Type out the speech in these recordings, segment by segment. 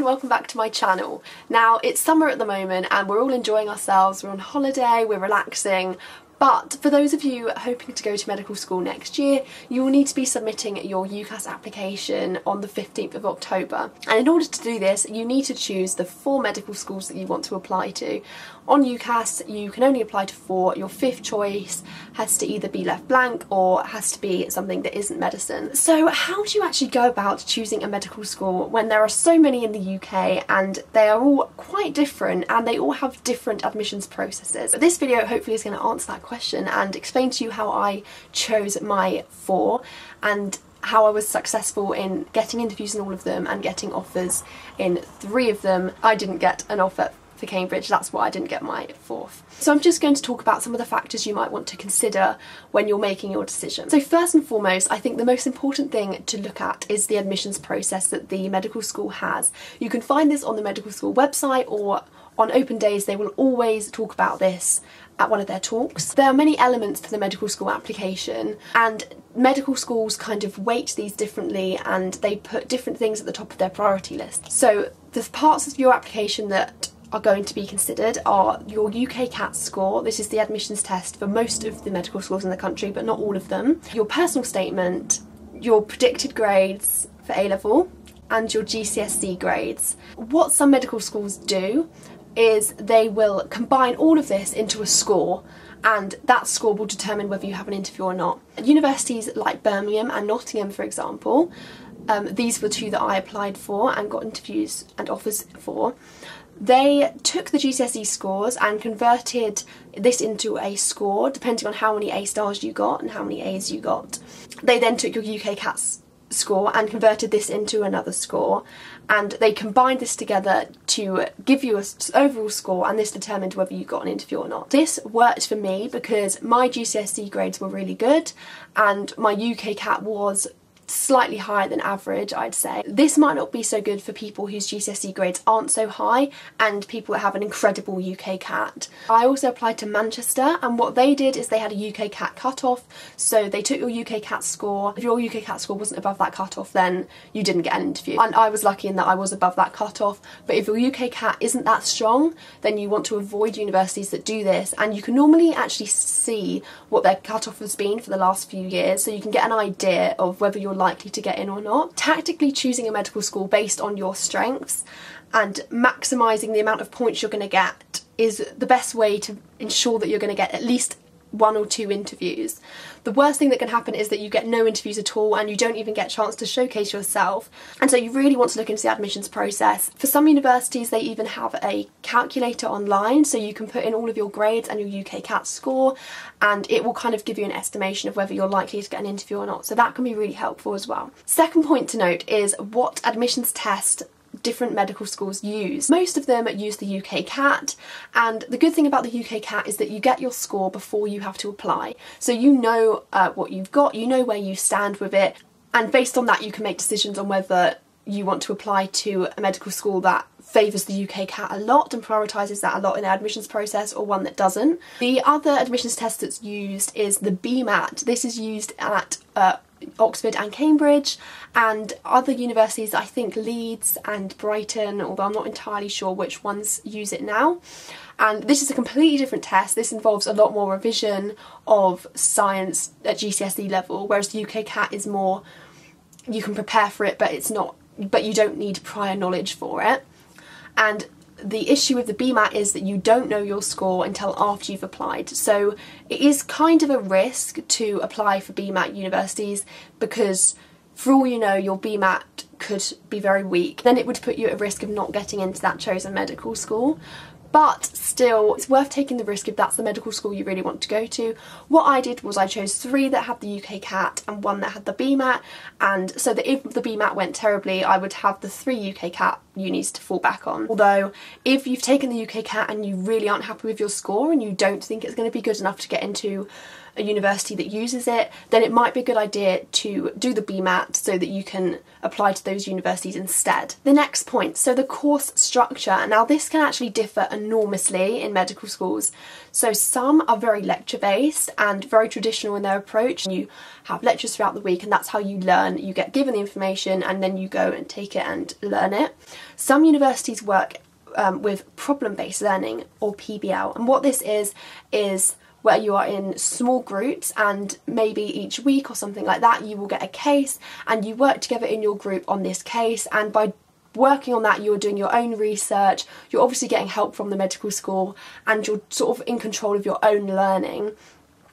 welcome back to my channel. Now it's summer at the moment and we're all enjoying ourselves, we're on holiday, we're relaxing. But for those of you hoping to go to medical school next year, you will need to be submitting your UCAS application on the 15th of October. And in order to do this, you need to choose the 4 medical schools that you want to apply to. On UCAS, you can only apply to 4. Your 5th choice has to either be left blank or has to be something that isn't medicine. So how do you actually go about choosing a medical school when there are so many in the UK and they are all quite different and they all have different admissions processes? But this video hopefully is going to answer that question and explain to you how I chose my 4 and how I was successful in getting interviews in all of them and getting offers in 3 of them. I didn't get an offer for Cambridge, that's why I didn't get my 4th. So I'm just going to talk about some of the factors you might want to consider when you're making your decision. So first and foremost, I think the most important thing to look at is the admissions process that the medical school has. You can find this on the medical school website, or on open days they will always talk about this at one of their talks. There are many elements to the medical school application and medical schools kind of weight these differently and they put different things at the top of their priority list. So the parts of your application that are going to be considered are your UCAS score. This is the admissions test for most of the medical schools in the country, but not all of them. Your personal statement, your predicted grades for A-level, and your GCSE grades. What some medical schools do is they will combine all of this into a score, and that score will determine whether you have an interview or not. Universities like Birmingham and Nottingham, for example, these were 2 that I applied for and got interviews and offers for. They took the GCSE scores and converted this into a score depending on how many A stars you got and how many A's you got. They then took your UCAS score and converted this into another score, and they combined this together to give you an overall score, and this determined whether you got an interview or not. This worked for me because my GCSE grades were really good and my UCAT was slightly higher than average, I'd say. This might not be so good for people whose GCSE grades aren't so high and people that have an incredible UCAT. I also applied to Manchester, and what they did is they had a UCAT cut-off, so they took your UCAT score. If your UCAT score wasn't above that cut-off, then you didn't get an interview. And I was lucky in that I was above that cut-off, but if your UCAT isn't that strong, then you want to avoid universities that do this, and you can normally actually see what their cut-off has been for the last few years, so you can get an idea of whether you're likely to get in or not. Tactically choosing a medical school based on your strengths and maximising the amount of points you're going to get is the best way to ensure that you're going to get at least 1 or 2 interviews. The worst thing that can happen is that you get no interviews at all and you don't even get a chance to showcase yourself, and so you really want to look into the admissions process. For some universities they even have a calculator online, so you can put in all of your grades and your UCAS score and it will kind of give you an estimation of whether you're likely to get an interview or not, so that can be really helpful as well. Second point to note is what admissions test different medical schools use. Most of them use the UCAT, and the good thing about the UCAT is that you get your score before you have to apply. So you know what you've got, you know where you stand with it, and based on that you can make decisions on whether you want to apply to a medical school that favours the UCAT a lot and prioritises that a lot in the admissions process, or one that doesn't. The other admissions test that's used is the BMAT. This is used at Oxford and Cambridge and other universities, I think Leeds and Brighton, although I'm not entirely sure which ones use it now. And this is a completely different test. This involves a lot more revision of science at GCSE level, whereas the UCAT is more, you can prepare for it, but you don't need prior knowledge for it. And the issue with the BMAT is that you don't know your score until after you've applied, so it is kind of a risk to apply for BMAT universities because for all you know your BMAT could be very weak. Then it would put you at risk of not getting into that chosen medical school. But still, it's worth taking the risk if that's the medical school you really want to go to. What I did was I chose 3 that had the UCAT and 1 that had the BMAT, and so that if the BMAT went terribly, I would have the 3 UCAT unis to fall back on. Although, if you've taken the UCAT and you really aren't happy with your score and you don't think it's going to be good enough to get into a university that uses it, then it might be a good idea to do the BMAT so that you can apply to those universities instead. The next point, so the course structure. Now this can actually differ enormously in medical schools. So some are very lecture based and very traditional in their approach. You have lectures throughout the week and that's how you learn. You get given the information and then you go and take it and learn it. Some universities work with problem-based learning, or PBL, and what this is where you are in small groups and maybe each week or something like that you will get a case and you work together in your group on this case, and by working on that you're doing your own research, you're obviously getting help from the medical school and you're sort of in control of your own learning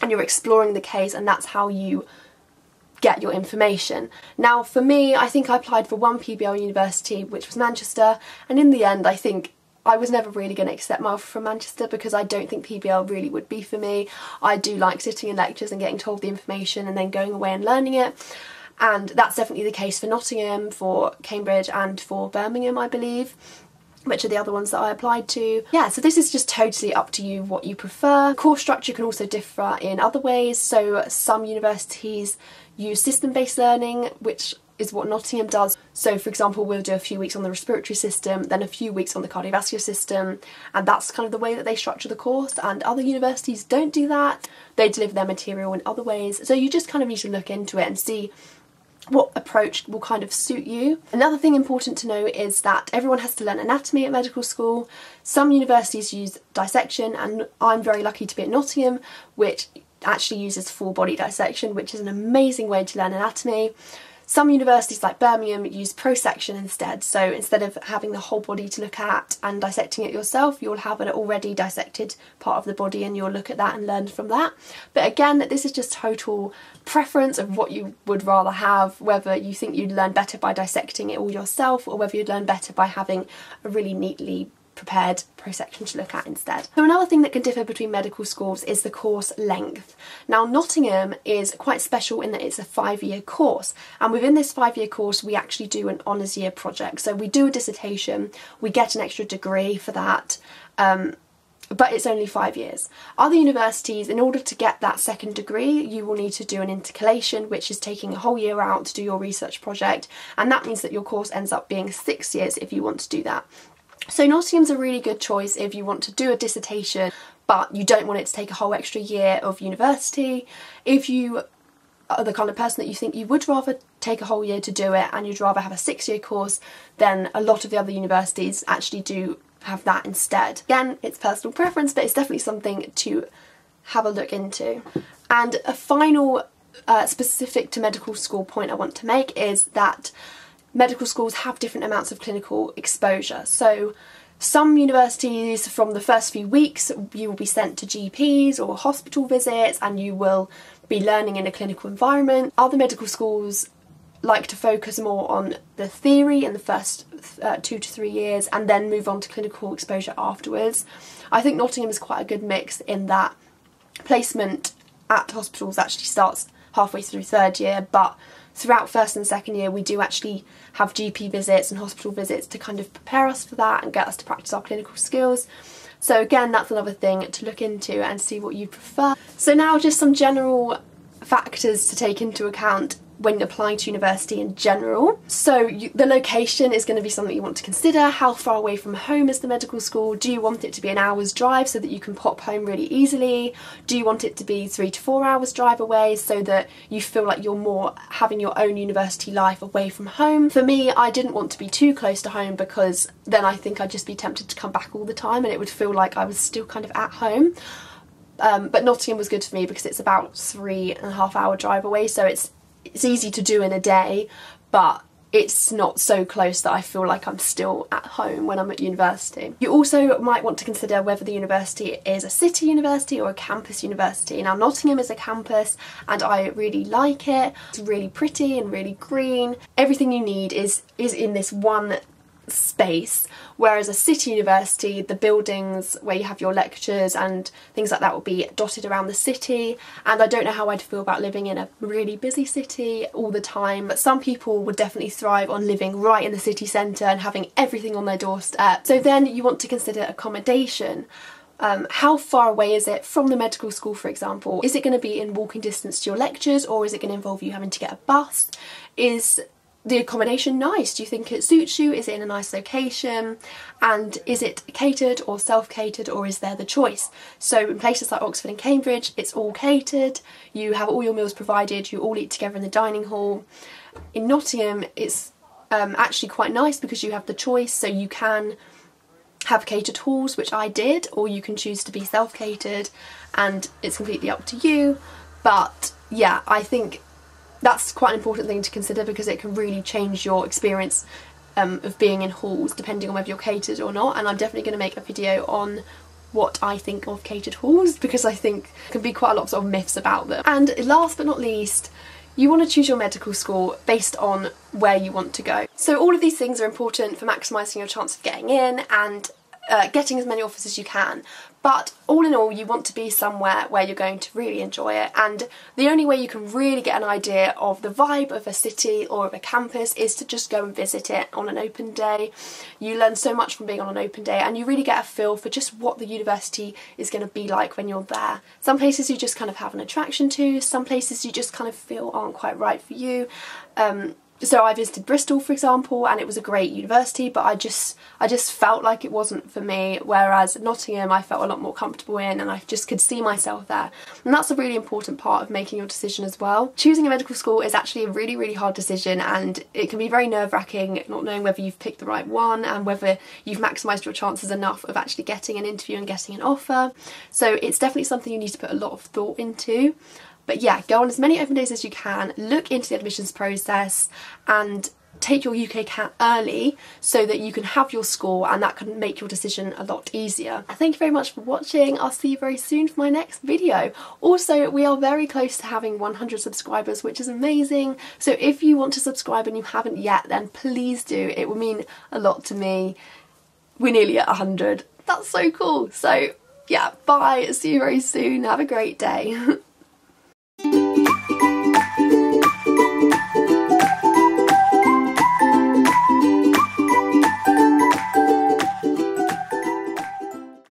and you're exploring the case, and that's how you get your information. Now for me, I think I applied for one PBL university, which was Manchester, and in the end I think I was never really going to accept my offer from Manchester because I don't think PBL really would be for me. I do like sitting in lectures and getting told the information and then going away and learning it, and that's definitely the case for Nottingham, for Cambridge and for Birmingham, I believe, which are the other ones that I applied to. Yeah, so this is just totally up to you what you prefer. Course structure can also differ in other ways. So some universities use system-based learning, which is what Nottingham does. So for example, we'll do a few weeks on the respiratory system, then a few weeks on the cardiovascular system, and that's kind of the way that they structure the course, and other universities don't do that. They deliver their material in other ways. So you just kind of need to look into it and see what approach will kind of suit you. Another thing important to know is that everyone has to learn anatomy at medical school. Some universities use dissection, and I'm very lucky to be at Nottingham, which actually uses full body dissection, which is an amazing way to learn anatomy. Some universities like Birmingham use prosection instead, so instead of having the whole body to look at and dissecting it yourself, you'll have an already dissected part of the body and you'll look at that and learn from that. But again, this is just total preference of what you would rather have, whether you think you'd learn better by dissecting it all yourself or whether you'd learn better by having a really neatly prepared prosection to look at instead. So another thing that can differ between medical schools is the course length. Now Nottingham is quite special in that it's a 5-year course, and within this 5-year course we actually do an honours year project. So we do a dissertation, we get an extra degree for that, but it's only 5 years. Other universities, in order to get that second degree, you will need to do an intercalation, which is taking a whole year out to do your research project, and that means that your course ends up being 6 years if you want to do that. So Nottingham's a really good choice if you want to do a dissertation but you don't want it to take a whole extra year of university. If you are the kind of person that you think you would rather take a whole year to do it and you'd rather have a 6-year course, then a lot of the other universities actually do have that instead. Again, it's personal preference, but it's definitely something to have a look into. And a final specific to medical school point I want to make is that medical schools have different amounts of clinical exposure. So some universities, from the first few weeks, you will be sent to GPs or hospital visits and you will be learning in a clinical environment. Other medical schools like to focus more on the theory in the first 2 to 3 years and then move on to clinical exposure afterwards. I think Nottingham is quite a good mix in that placement at hospitals actually starts halfway through 3rd year, but throughout 1st and 2nd year we do actually have GP visits and hospital visits to kind of prepare us for that and get us to practice our clinical skills. So again, that's another thing to look into and see what you prefer. So now just some general factors to take into account when applying to university in general. So the location is going to be something you want to consider. How far away from home is the medical school? Do you want it to be an hour's drive so that you can pop home really easily? Do you want it to be 3 to 4 hours drive away so that you feel like you're more having your own university life away from home? For me, I didn't want to be too close to home because then I think I'd just be tempted to come back all the time and it would feel like I was still kind of at home. But Nottingham was good for me because it's about 3.5 hour drive away, so it's easy to do in a day, but it's not so close that I feel like I'm still at home when I'm at university. You also might want to consider whether the university is a city university or a campus university. Now Nottingham is a campus and I really like it. It's really pretty and really green. Everything you need is in this one space, whereas a city university, the buildings where you have your lectures and things like that will be dotted around the city, and I don't know how I'd feel about living in a really busy city all the time, but some people would definitely thrive on living right in the city centre and having everything on their doorstep. So then you want to consider accommodation. How far away is it from the medical school, for example? Is it going to be in walking distance to your lectures, or is it going to involve you having to get a bus? Is the accommodation nice? Do you think it suits you? Is it in a nice location? And is it catered or self-catered, or is there the choice? So in places like Oxford and Cambridge, it's all catered. You have all your meals provided. You all eat together in the dining hall. In Nottingham, it's actually quite nice because you have the choice, so you can have catered halls, which I did, or you can choose to be self-catered, and it's completely up to you. But yeah, I think that's quite an important thing to consider, because it can really change your experience of being in halls depending on whether you're catered or not. And I'm definitely going to make a video on what I think of catered halls, because I think there can be quite a lot of sort of myths about them. And last but not least, you want to choose your medical school based on where you want to go. So all of these things are important for maximising your chance of getting in and getting as many offers as you can. But all in all, you want to be somewhere where you're going to really enjoy it, and the only way you can really get an idea of the vibe of a city or of a campus is to just go and visit it on an open day. You learn so much from being on an open day, and you really get a feel for just what the university is going to be like when you're there. Some places you just kind of have an attraction to, some places you just kind of feel aren't quite right for you. So I visited Bristol, for example, and it was a great university, but I just felt like it wasn't for me, whereas Nottingham I felt a lot more comfortable in, and I just could see myself there. And that's a really important part of making your decision as well. Choosing a medical school is actually a really, really hard decision, and it can be very nerve-wracking not knowing whether you've picked the right one and whether you've maximised your chances enough of actually getting an interview and getting an offer. So it's definitely something you need to put a lot of thought into. But yeah, go on as many open days as you can, look into the admissions process, and take your UCAT early so that you can have your score, and that can make your decision a lot easier. Thank you very much for watching. I'll see you very soon for my next video. Also, we are very close to having 100 subscribers, which is amazing. So if you want to subscribe and you haven't yet, then please do. It will mean a lot to me. We're nearly at 100. That's so cool. So yeah, bye. See you very soon. Have a great day.